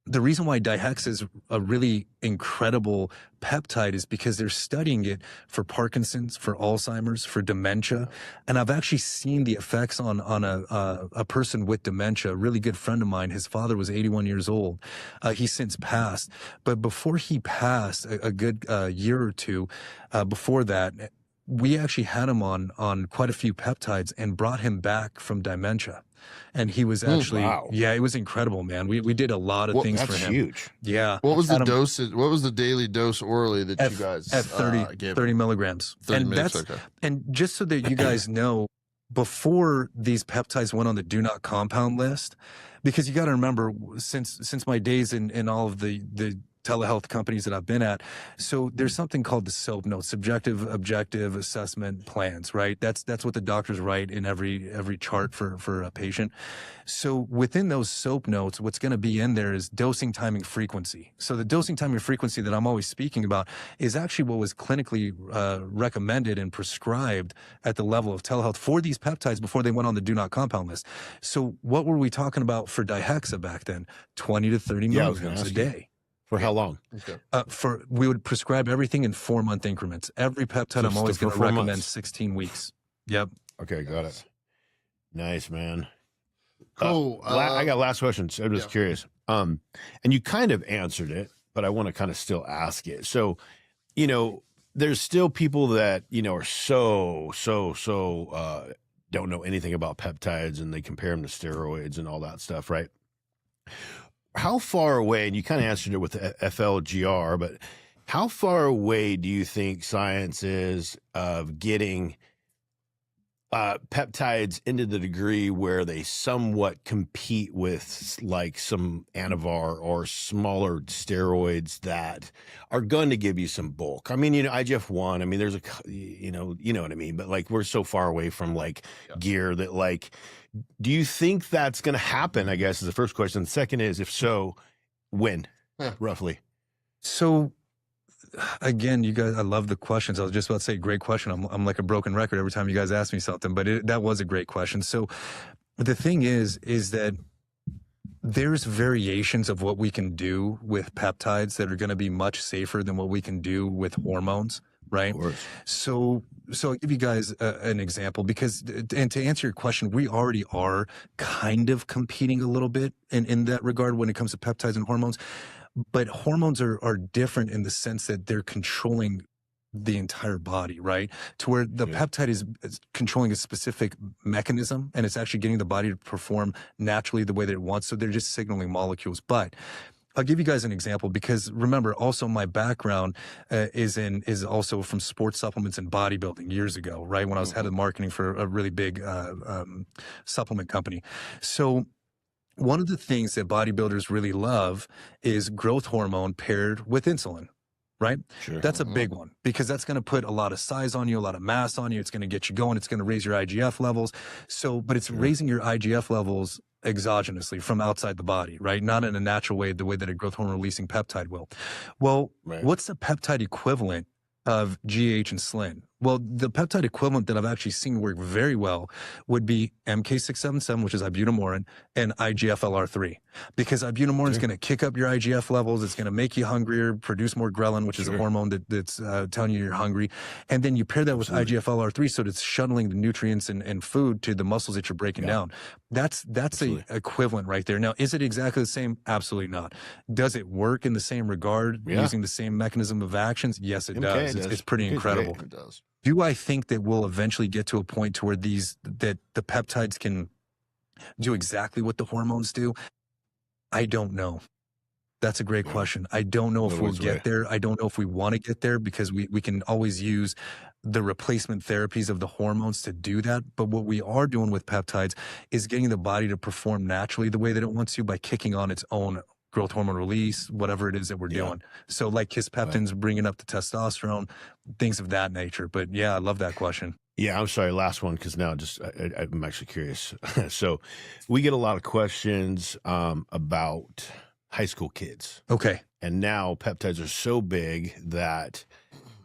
the reason why dihexa is a really incredible peptide is because they're studying it for Parkinson's, for Alzheimer's, for dementia. And I've actually seen the effects on a person with dementia. A really good friend of mine, his father was 81 years old. He's since passed. But before he passed, a good year or two before that, we actually had him on quite a few peptides and brought him back from dementia. And he was actually, it was incredible, man. We did a lot of things for him. That's huge. Yeah. What was the dosage? What was the daily dose orally that you guys at 30 milligrams? 30 and minutes, that's, okay. And just so that you guys know, before these peptides went on the do not compound list, because you got to remember, since my days in all of the telehealth companies that I've been at. So there's something called the SOAP notes, subjective objective assessment plans, right? That's what the doctors write in every chart for a patient. So within those SOAP notes, what's going to be in there is dosing, timing, frequency. So the dosing, timing, frequency that I'm always speaking about is actually what was clinically recommended and prescribed at the level of telehealth for these peptides before they went on the do not compound list. So what were we talking about for dihexa back then? 20 to 30 milligrams a day. For how long? Okay. We would prescribe everything in 4-month increments. Every peptide, I'm always going to recommend 16 weeks. Yep. Okay, got it. Nice, man. Cool. I got last questions. I'm just curious. And you kind of answered it, but I want to kind of still ask it. So, there's still people that, are so don't know anything about peptides, and they compare them to steroids and all that stuff, right? How far away, and you kind of answered it with the FLGR, but How far away do you think science is of getting peptides into the degree where they somewhat compete with like some Anavar or smaller steroids that are going to give you some bulk? I mean, IGF-1, I mean, there's you know what I mean? But like, we're so far away from like gear that like, do you think that's going to happen? I guess is the first question. The second is, if so, when roughly? So again, you guys, I love the questions. I was just about to say, great question. I'm like a broken record every time you guys ask me something, but that was a great question. So the thing is that there's variations of what we can do with peptides that are going to be much safer than what we can do with hormones, right? So I'll give you guys an example and to answer your question, we already are kind of competing a little bit in that regard when it comes to peptides and hormones. But hormones are different in the sense that they're controlling the entire body, right? To where the peptide is controlling a specific mechanism, and it's actually getting the body to perform naturally the way that it wants. So they're just signaling molecules. But I'll give you guys an example because remember, also my background is also from sports supplements and bodybuilding years ago, right? When I was head of marketing for a really big supplement company. So one of the things that bodybuilders really love is growth hormone paired with insulin, right? Sure. That's a big one because that's going to put a lot of size on you, a lot of mass on you. It's going to get you going. It's going to raise your IGF levels. But it's raising your IGF levels exogenously from outside the body, right? Not in a natural way, the way that a growth hormone releasing peptide will. Well, what's the peptide equivalent of GH and SLN? Well, the peptide equivalent that I've actually seen work very well would be MK677, which is ibutamorin, and IGF-LR3. Because ibutamorin is going to kick up your IGF levels. It's going to make you hungrier, produce more ghrelin, which is a hormone that's telling you you're hungry. And then you pair that with IGF-LR3 so that it's shuttling the nutrients and food to the muscles that you're breaking down. That's the equivalent right there. Now, is it exactly the same? Absolutely not. Does it work in the same regard using the same mechanism of actions? Yes, it does. It's pretty incredible. It does. Do I think that we'll eventually get to a point to where that the peptides can do exactly what the hormones do? I don't know. That's a great question. I don't know if we'll get there. I don't know if we want to get there because we can always use the replacement therapies of the hormones to do that. But what we are doing with peptides is getting the body to perform naturally the way that it wants to by kicking on its own growth hormone release, whatever it is that we're doing. So like kisspeptin's bringing up the testosterone, things of that nature. But yeah, I love that question. Yeah, I'm sorry. Last one, because now I'm actually curious. So we get a lot of questions about high school kids. Okay. And now peptides are so big that,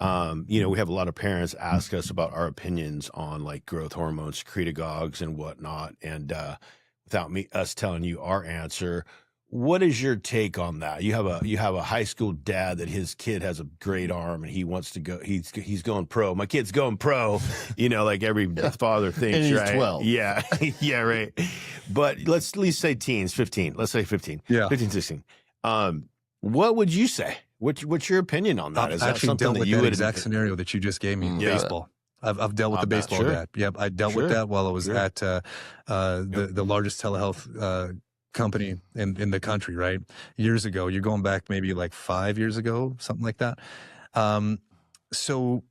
we have a lot of parents ask us about our opinions on like growth hormones, secretagogues and whatnot. And without us telling you our answer, what is your take on that? You have a high school dad that his kid has a great arm and he wants to go. He's going pro. My kid's going pro. Like every father thinks. And he's right? 12. Yeah, yeah, right. But let's at least say teens, 15. Let's say 15. Yeah, 15, 16. What would you say? What's your opinion on that? I've Is that actually something dealt that with you that would exact scenario that you just gave me in baseball. I've dealt with the baseball dad. Yep, I dealt with that while I was at the largest telehealth company in the country, right? Years ago. You're going back maybe like 5 years ago, something like that. So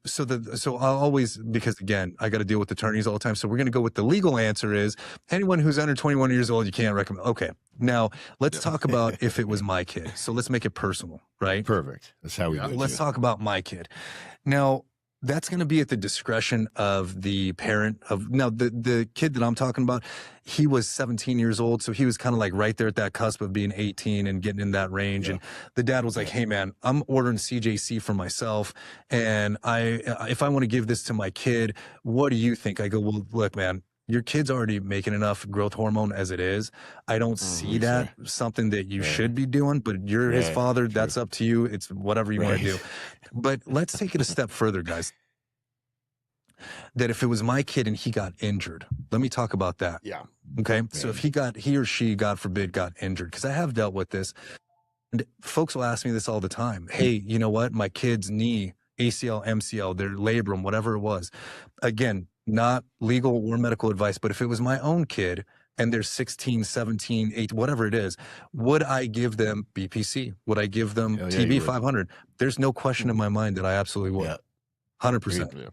I'll always, because again, I got to deal with attorneys all the time. So we're going to go with the legal answer is anyone who's under 21 years old, you can't recommend. Okay. Now let's talk about if it was my kid. So let's make it personal, right? Perfect. That's how we do it. Let's talk about my kid. Now, that's going to be at the discretion of the parent now the kid that I'm talking about, he was 17 years old. So he was kind of like right there at that cusp of being 18 and getting in that range. And the dad was like, hey man, I'm ordering CJC for myself. And if I want to give this to my kid, what do you think? I go, well, look, man, your kid's already making enough growth hormone as it is. I don't see that something that you should be doing, but you're his father. That's up to you. It's whatever you want to do. But let's take it a step further, guys. That if it was my kid and he got injured, let me talk about that. Yeah. Okay. So if he or she, God forbid, got injured, because I have dealt with this. And folks will ask me this all the time. Hey, you know what? My kid's knee, ACL, MCL, their labrum, whatever it was. Again, not legal or medical advice, but if it was my own kid and they're 16, 17, 8, whatever it is, would I give them BPC? Would I give them Hell yeah, TB you would. 500? There's no question in my mind that I absolutely would. Yeah. 100%. Yeah.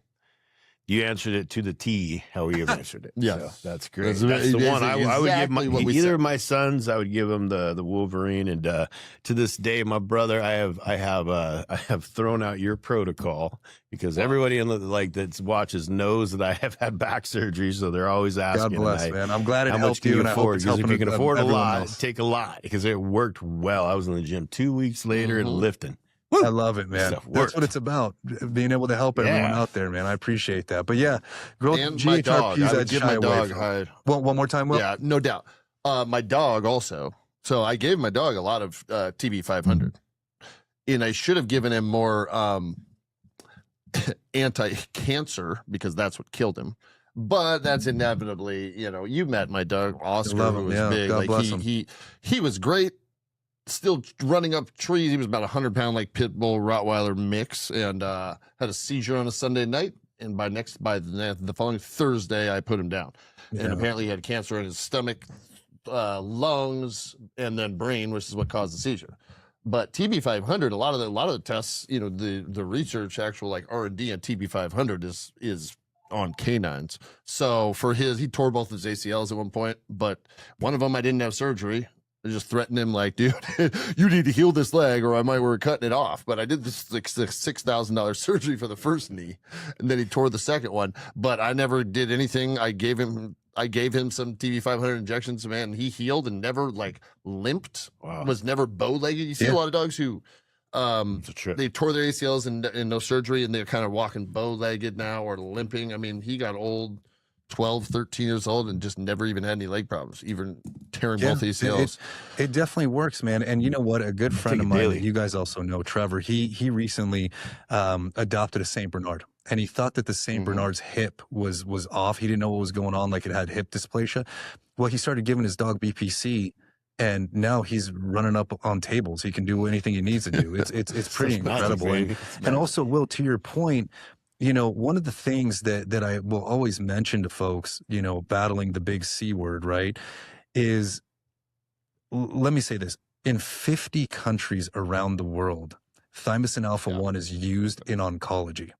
You answered it to the T, how you've answered it. Yes. So that's great. That's That's the basically one I would give exactly what we either said. of my sons. I would give them the Wolverine, and to this day, my brother, I have thrown out your protocol because everybody in that watches knows that I have had back surgery, so they're always asking. God bless, man. I'm glad it how much helped can you, and I hope afford? it's Because if helping you can afford a everyone lot, else. take a lot because it worked well. I was in the gym 2 weeks later and lifting. I love it, man. Stuff That's worked. what it's about, being able to help everyone Yeah. out there, man. I appreciate that. But yeah, girl, And my dog. GHRPs I would I'd give shy my away dog from. high. One more time, Will? Yeah, no doubt. My dog also. So I gave my dog a lot of TB 500, and I should have given him more anti-cancer because that's what killed him. But that's inevitably, you met my dog Oscar, love who him, was yeah. big. God Like bless him. he was great. Still running up trees. He was about 100-pound, like pit bull Rottweiler mix, and had a seizure on a Sunday night. And by the following Thursday, I put him down. Yeah. And apparently, he had cancer in his stomach, lungs, and then brain, which is what caused the seizure. But TB 500, a lot of the tests, the research, actual like R&D on TB 500 is on canines. So for he tore both his ACLs at one point, but one of them I didn't have surgery. I just threatened him like, dude, you need to heal this leg or we're cutting it off. But I did this like $6,000 surgery for the first knee, and then he tore the second one. But I never did anything. I gave him some TB 500 injections, man. And he healed and never like limped. Wow. Was never bow-legged. You see a lot of dogs who It's a trip. they tore their ACLs and no surgery, and they're kind of walking bow-legged now or limping. I mean, he got old, 12, 13 years old, and just never even had any leg problems, even tearing both ACLs. It definitely works, man. And you know what? A good friend of it mine daily. that you guys also know, Trevor, he recently adopted a Saint Bernard. And he thought that the Saint Bernard's hip was off. He didn't know what was going on, like it had hip dysplasia. Well, he started giving his dog BPC, and now he's running up on tables. He can do anything he needs to do. It's pretty It's magic, incredible. baby. And also, Will, to your point, one of the things that I will always mention to folks, battling the big C word, right, is, let me say this, in 50 countries around the world, thymosin alpha-1 is used in oncology.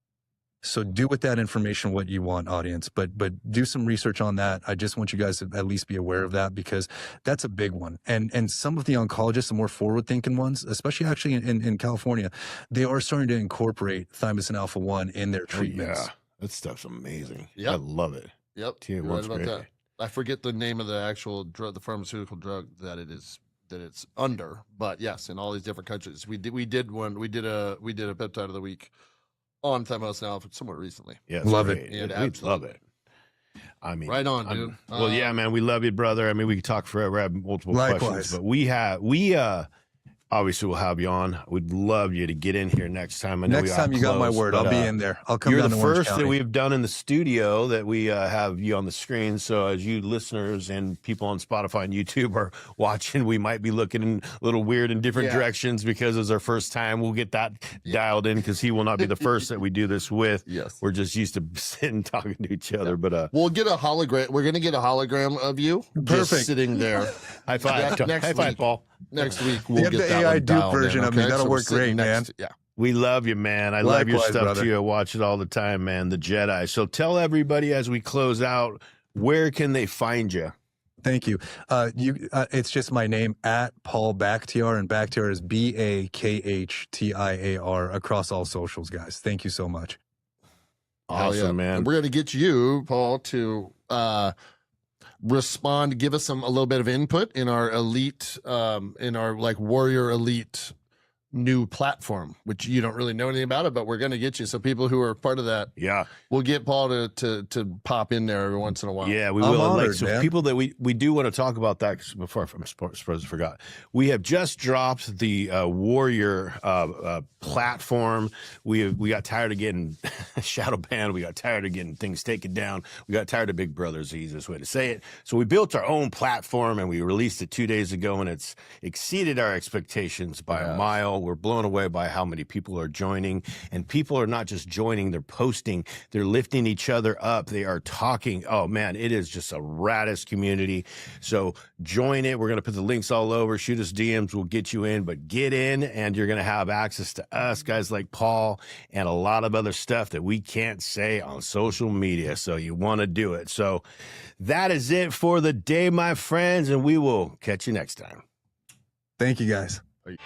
So do with that information what you want, audience, but do some research on that. I just want you guys to at least be aware of that, because that's a big one. And some of the oncologists, the more forward-thinking ones, especially actually in California, they are starting to incorporate thymosin alpha-1 in their treatments. Oh, yeah. That stuff's amazing. Yep. I love it. Yep, Yeah, you're works right about great. that. I forget the name of the actual drug, the pharmaceutical drug that it's under, but yes, in all these different countries, we did a peptide of the week on thymosin alpha somewhat recently. Yeah, Love great. it. Yeah, We absolutely. love it. I mean, Right on, dude. Well, yeah, man, we love you, brother. I mean, we could talk forever. I have multiple Likewise. questions, but we obviously will have you on. We'd love you to get in here next time. I know Next time you got my word, I'll be in there. I'll come You're down the to Orange first that County. we've done in the studio that we have you on the screen. So as you listeners and people on Spotify and YouTube are watching, we might be looking a little weird in different directions because it's our first time. We'll get that dialed in because he will not be the first that we do this with. Yes. We're just used to sitting talking to each other. But We'll get a hologram. We're gonna get a hologram of you just Perfect. sitting there. high five, Next high five, week. Paul. Next week we'll Get get the that AI one dupe dialed version in, of me. okay? That'll we're work sitting great, next to- Yeah. We love you, man. I love your Likewise, stuff brother. too. I watch it all the time, man. The Jedi. So tell everybody as we close out, where can they find you? Thank you. It's just my name at Paul Bakhtiar, and Bakhtiar is Bakhtiar across all socials, guys. Thank you so much. Hell Awesome, yeah. man. And we're gonna get you, Paul, to respond, give us a little bit of input in our elite, in our like warrior elite new platform, which you don't really know anything about it, but we're gonna get you. So people who are part of that, Yeah. we'll get Paul to pop in there every once in a while. Yeah, we I'm will. honored, So man. people that we do want to talk about that 'cause before I forgot. We have just dropped the Warrior platform. We got tired of getting shadow banned. We got tired of getting things taken down. We got tired of Big Brother is the easiest way to say it. So we built our own platform and we released it 2 days ago, and it's exceeded our expectations by a mile. We're blown away by how many people are joining, and people are not just joining, they're posting, they're lifting each other up. They are talking. Oh man, it is just a raddest community. So join it. We're going to put the links all over. Shoot us DMs. We'll get you in, but get in and you're going to have access to us, guys like Paul, and a lot of other stuff that we can't say on social media. So you want to do it. So that is it for the day, my friends, and we will catch you next time. Thank you, guys. Are you-